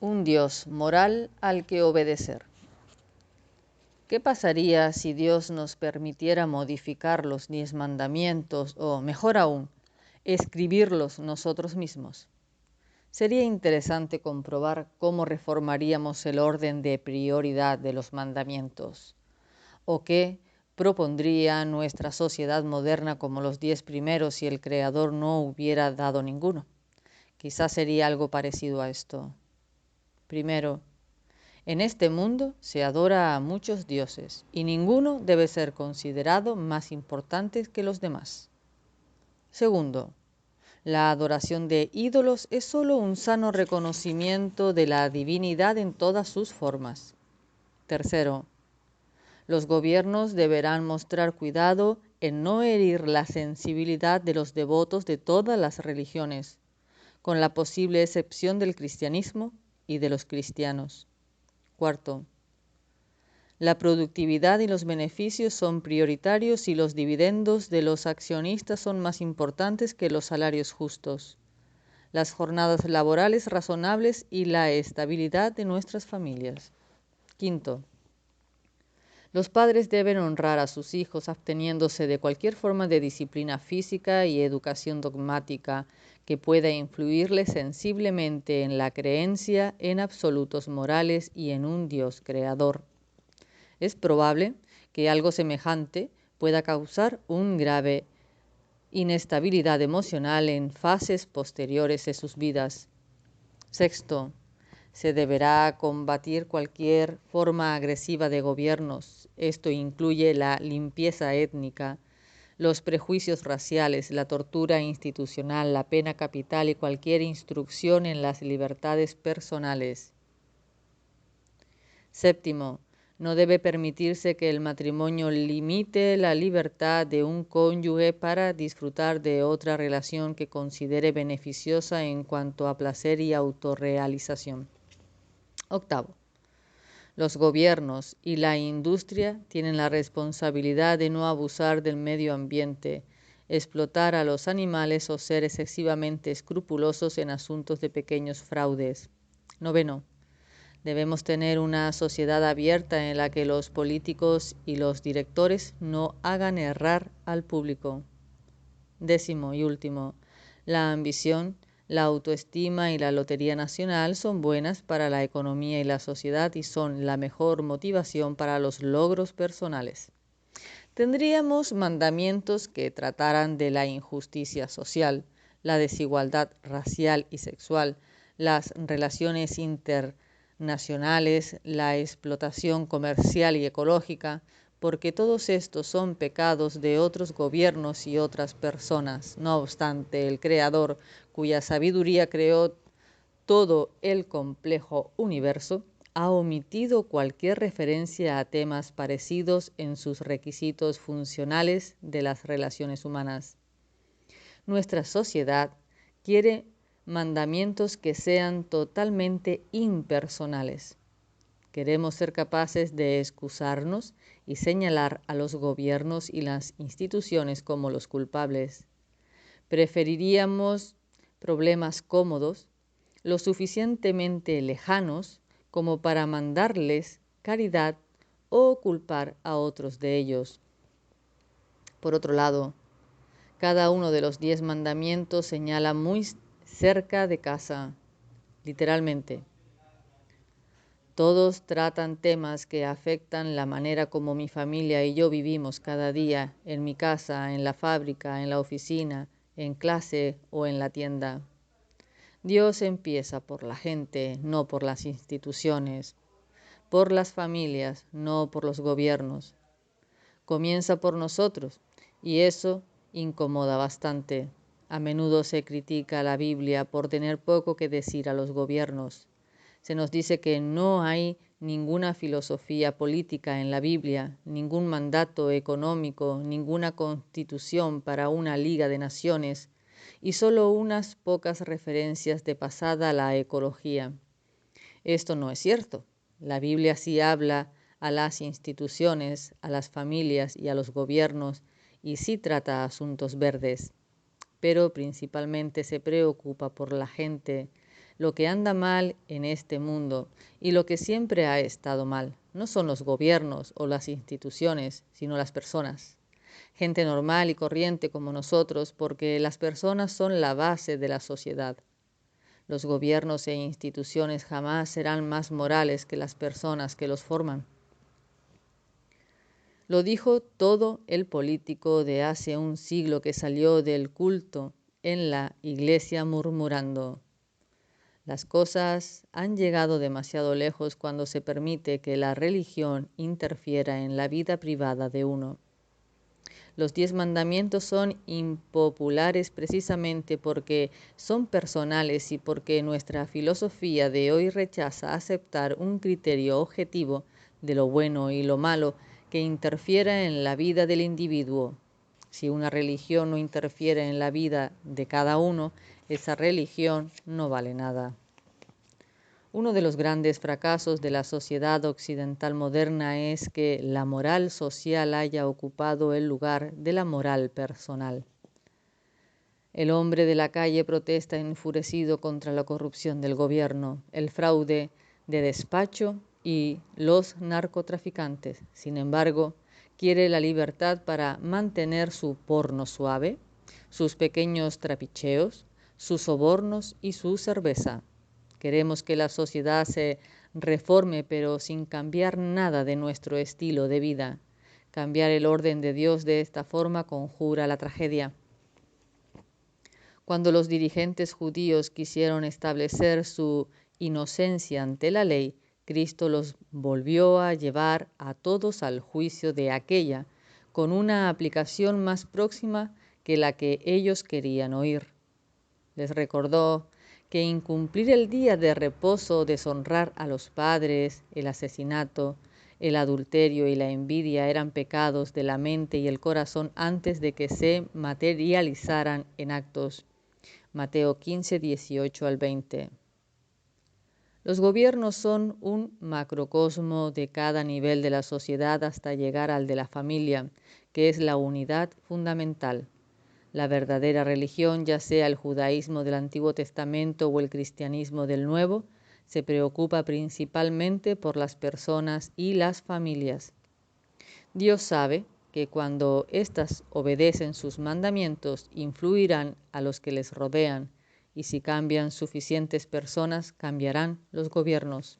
Un Dios moral al que obedecer. ¿Qué pasaría si Dios nos permitiera modificar los 10 mandamientos o, mejor aún, escribirlos nosotros mismos? Sería interesante comprobar cómo reformaríamos el orden de prioridad de los mandamientos, o qué propondría nuestra sociedad moderna como los 10 primeros si el Creador no hubiera dado ninguno. Quizás sería algo parecido a esto. Primero, en este mundo se adora a muchos dioses y ninguno debe ser considerado más importante que los demás. Segundo, la adoración de ídolos es solo un sano reconocimiento de la divinidad en todas sus formas. Tercero, los gobiernos deberán mostrar cuidado en no herir la sensibilidad de los devotos de todas las religiones, con la posible excepción del cristianismo y de los cristianos. Cuarto, la productividad y los beneficios son prioritarios y los dividendos de los accionistas son más importantes que los salarios justos, las jornadas laborales razonables y la estabilidad de nuestras familias. Quinto, los padres deben honrar a sus hijos absteniéndose de cualquier forma de disciplina física y educación dogmática que pueda influirles sensiblemente en la creencia en absolutos morales y en un Dios creador. Es probable que algo semejante pueda causar una grave inestabilidad emocional en fases posteriores de sus vidas. Sexto, se deberá combatir cualquier forma agresiva de gobiernos. Esto incluye la limpieza étnica, los prejuicios raciales, la tortura institucional, la pena capital y cualquier instrucción en las libertades personales. Séptimo, no debe permitirse que el matrimonio limite la libertad de un cónyuge para disfrutar de otra relación que considere beneficiosa en cuanto a placer y autorrealización. Octavo, los gobiernos y la industria tienen la responsabilidad de no abusar del medio ambiente, explotar a los animales o ser excesivamente escrupulosos en asuntos de pequeños fraudes. Noveno, debemos tener una sociedad abierta en la que los políticos y los directores no hagan errar al público. Décimo y último, la ambición, la autoestima y la lotería nacional son buenas para la economía y la sociedad y son la mejor motivación para los logros personales. Tendríamos mandamientos que trataran de la injusticia social, la desigualdad racial y sexual, las relaciones internacionales, la explotación comercial y ecológica, porque todos estos son pecados de otros gobiernos y otras personas. No obstante, el Creador, cuya sabiduría creó todo el complejo universo, ha omitido cualquier referencia a temas parecidos en sus requisitos funcionales de las relaciones humanas. Nuestra sociedad quiere mandamientos que sean totalmente impersonales. Queremos ser capaces de excusarnos y señalar a los gobiernos y las instituciones como los culpables. Preferiríamos problemas cómodos, lo suficientemente lejanos como para mandarles caridad o culpar a otros de ellos. Por otro lado, cada uno de los 10 mandamientos señala muy cerca de casa, literalmente. Todos tratan temas que afectan la manera como mi familia y yo vivimos cada día, en mi casa, en la fábrica, en la oficina, en clase o en la tienda. Dios empieza por la gente, no por las instituciones, por las familias, no por los gobiernos. Comienza por nosotros y eso incomoda bastante. A menudo se critica a la Biblia por tener poco que decir a los gobiernos. Se nos dice que no hay ninguna filosofía política en la Biblia, ningún mandato económico, ninguna constitución para una liga de naciones y solo unas pocas referencias de pasada a la ecología. Esto no es cierto. La Biblia sí habla a las instituciones, a las familias y a los gobiernos y sí trata asuntos verdes, pero principalmente se preocupa por la gente. Lo que anda mal en este mundo y lo que siempre ha estado mal no son los gobiernos o las instituciones, sino las personas. Gente normal y corriente como nosotros, porque las personas son la base de la sociedad. Los gobiernos e instituciones jamás serán más morales que las personas que los forman. Lo dijo todo el político de hace un siglo que salió del culto en la iglesia murmurando: las cosas han llegado demasiado lejos cuando se permite que la religión interfiera en la vida privada de uno. Los 10 mandamientos son impopulares precisamente porque son personales y porque nuestra filosofía de hoy rechaza aceptar un criterio objetivo de lo bueno y lo malo que interfiera en la vida del individuo. Si una religión no interfiere en la vida de cada uno, esa religión no vale nada. Uno de los grandes fracasos de la sociedad occidental moderna es que la moral social haya ocupado el lugar de la moral personal. El hombre de la calle protesta enfurecido contra la corrupción del gobierno, el fraude de despacho y los narcotraficantes. Sin embargo, quiere la libertad para mantener su porno suave, sus pequeños trapicheos, sus sobornos y su cerveza. Queremos que la sociedad se reforme, pero sin cambiar nada de nuestro estilo de vida. Cambiar el orden de Dios de esta forma conjura la tragedia. Cuando los dirigentes judíos quisieron establecer su inocencia ante la ley, Cristo los volvió a llevar a todos al juicio de aquella, con una aplicación más próxima que la que ellos querían oír. Les recordó que incumplir el día de reposo, deshonrar a los padres, el asesinato, el adulterio y la envidia eran pecados de la mente y el corazón antes de que se materializaran en actos. Mateo 15, 18 al 20. Los gobiernos son un macrocosmo de cada nivel de la sociedad hasta llegar al de la familia, que es la unidad fundamental. La verdadera religión, ya sea el judaísmo del Antiguo Testamento o el cristianismo del Nuevo, se preocupa principalmente por las personas y las familias. Dios sabe que cuando éstas obedecen sus mandamientos, influirán a los que les rodean, y si cambian suficientes personas, cambiarán los gobiernos.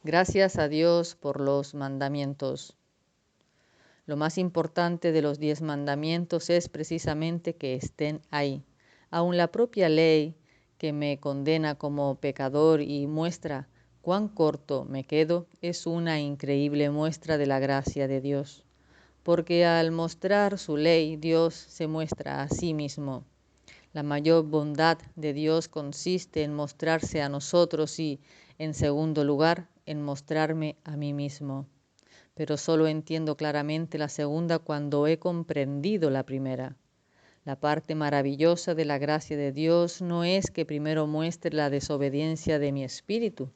Gracias a Dios por los mandamientos. Lo más importante de los 10 mandamientos es precisamente que estén ahí. Aun la propia ley que me condena como pecador y muestra cuán corto me quedo es una increíble muestra de la gracia de Dios. Porque al mostrar su ley, Dios se muestra a sí mismo. La mayor bondad de Dios consiste en mostrarse a nosotros y, en segundo lugar, en mostrarme a mí mismo. Pero solo entiendo claramente la segunda cuando he comprendido la primera. La parte maravillosa de la gracia de Dios no es que primero muestre la desobediencia de mi espíritu,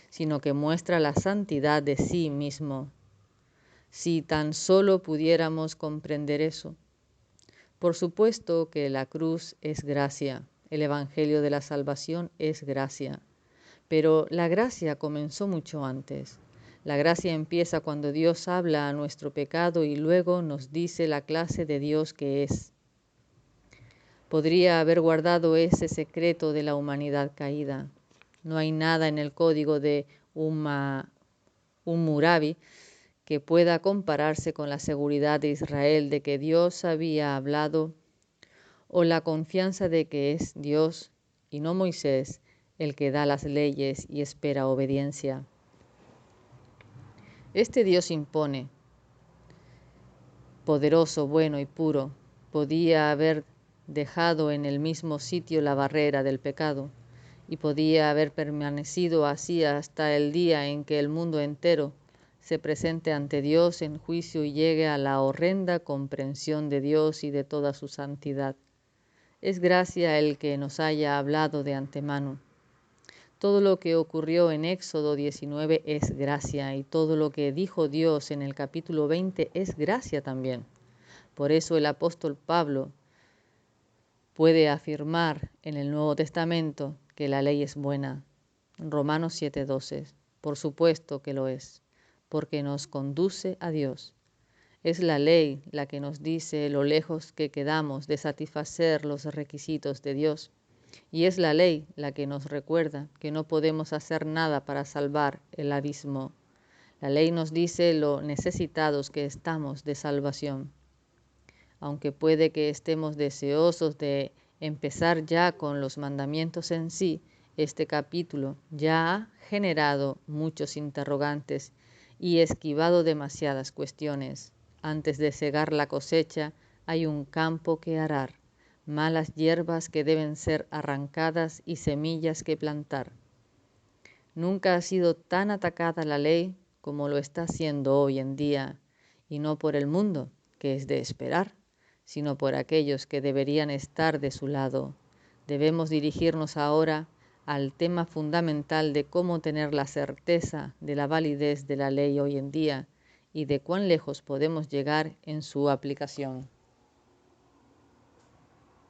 sino que muestra la santidad de sí mismo. Si tan solo pudiéramos comprender eso. Por supuesto que la cruz es gracia, el Evangelio de la Salvación es gracia, pero la gracia comenzó mucho antes. La gracia empieza cuando Dios habla a nuestro pecado y luego nos dice la clase de Dios que es. Podría haber guardado ese secreto de la humanidad caída. No hay nada en el código de Hammurabi que pueda compararse con la seguridad de Israel de que Dios había hablado o la confianza de que es Dios y no Moisés el que da las leyes y espera obediencia. Este Dios impone, poderoso, bueno y puro, podía haber dejado en el mismo sitio la barrera del pecado y podía haber permanecido así hasta el día en que el mundo entero se presente ante Dios en juicio y llegue a la horrenda comprensión de Dios y de toda su santidad. Es gracia el que nos haya hablado de antemano. Todo lo que ocurrió en Éxodo 19 es gracia y todo lo que dijo Dios en el capítulo 20 es gracia también. Por eso el apóstol Pablo puede afirmar en el Nuevo Testamento que la ley es buena. Romanos 7:12. Por supuesto que lo es, porque nos conduce a Dios. Es la ley la que nos dice lo lejos que quedamos de satisfacer los requisitos de Dios. Y es la ley la que nos recuerda que no podemos hacer nada para salvar el abismo. La ley nos dice lo necesitados que estamos de salvación. Aunque puede que estemos deseosos de empezar ya con los mandamientos en sí, este capítulo ya ha generado muchos interrogantes y esquivado demasiadas cuestiones. Antes de cegar la cosecha, hay un campo que arar, malas hierbas que deben ser arrancadas y semillas que plantar. Nunca ha sido tan atacada la ley como lo está siendo hoy en día, y no por el mundo, que es de esperar, sino por aquellos que deberían estar de su lado. Debemos dirigirnos ahora al tema fundamental de cómo tener la certeza de la validez de la ley hoy en día y de cuán lejos podemos llegar en su aplicación.